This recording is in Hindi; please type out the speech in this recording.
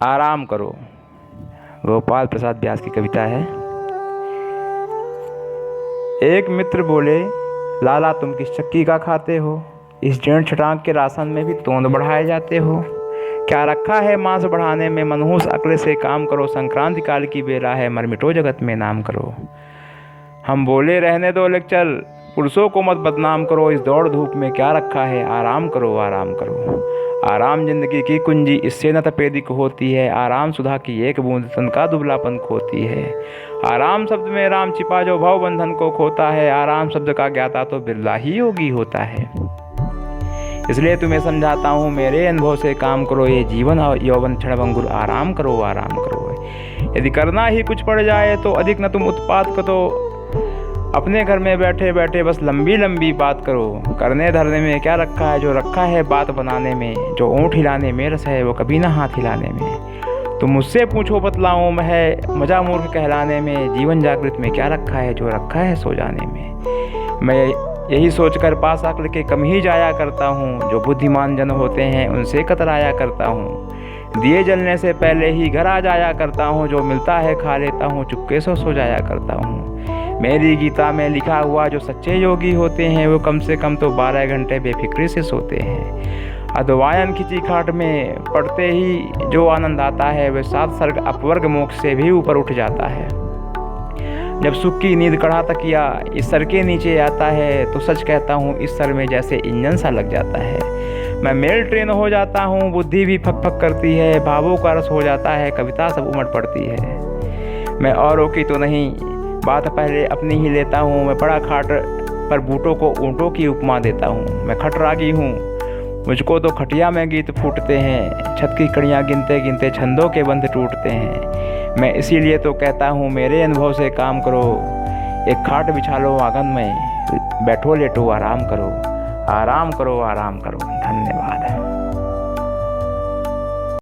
आराम करो। गोपाल प्रसाद व्यास की कविता है। एक मित्र बोले, लाला तुम किस चक्की का खाते हो? इस डेढ़ छटाक के राशन में भी तोंद बढ़ाए जाते हो। क्या रखा है मांस बढ़ाने में? मनहूस अक्ल से काम करो। संक्रांति काल की बेला है, मरमिटो जगत में नाम करो। हम बोले, रहने दो लेक्चर, पुरुषों को मत बदनाम करो। इस दौड़ धूप में क्या रखा है? आराम करो, आराम करो। आराम जिंदगी की कुंजी, इससे न तपेदिक होती है। आराम सुधा की एक बूंद तन का दुबलापन खोती है। आराम शब्द में राम छिपा जो भव बंधन को खोता है। आराम शब्द का ज्ञाता तो बिरला ही योगी होता है। इसलिए तुम्हें समझाता हूँ, मेरे अनुभव से काम करो। ये जीवन और यौवन क्षणभंगुर, आराम करो, आराम करो। यदि करना ही कुछ पड़ जाए तो अधिक न तुम उत्पात करो। अपने घर में बैठे बैठे बस लंबी लंबी बात करो। करने धरने में क्या रखा है? जो रखा है बात बनाने में। जो ऊँट हिलाने में रस है, वो कभी ना हाथ हिलाने में। तुम मुझसे पूछो बतलाऊँ मैं, मजा मूर्ख कहलाने में। जीवन जागृत में क्या रखा है? जो रखा है सो जाने में। मैं यही सोचकर पास आकर के कम ही जाया करता हूँ। जो बुद्धिमान जन होते हैं उनसे कतराया करता हूँ। दिए जलने से पहले ही घर आ जाया करता हूँ। जो मिलता है खा लेता हूँ, चुपके से सो जाया करता हूँ। मेरी गीता में लिखा हुआ, जो सच्चे योगी होते हैं वो कम से कम तो 12 घंटे बेफिक्री से सोते हैं। अद्वैन खिंची खाट में पड़ते ही जो आनंद आता है, वह 7 सर्ग अपवर्ग मोक्ष से भी ऊपर उठ जाता है। जब सुख की नींद कढ़ा तकिया इस सर के नीचे आता है, तो सच कहता हूँ इस सर में जैसे इंजन सा लग जाता है। मैं मेल ट्रेन हो जाता हूँ, बुद्धि भी फक फक करती है। भावों का रस हो जाता है, कविता सब उमड़ पड़ती है। मैं औरों की तो नहीं, बात पहले अपनी ही लेता हूँ। मैं पड़ा खाट पर बूटों को ऊँटों की उपमा देता हूँ। मैं खटरागी हूँ, मुझको तो खटिया में गीत फूटते हैं। छत की कड़ियाँ गिनते गिनते छंदों के बंध टूटते हैं। मैं इसीलिए तो कहता हूँ, मेरे अनुभव से काम करो। एक खाट बिछा लो आंगन में, बैठो लेटो आराम करो। आराम करो, आराम करो। धन्यवाद।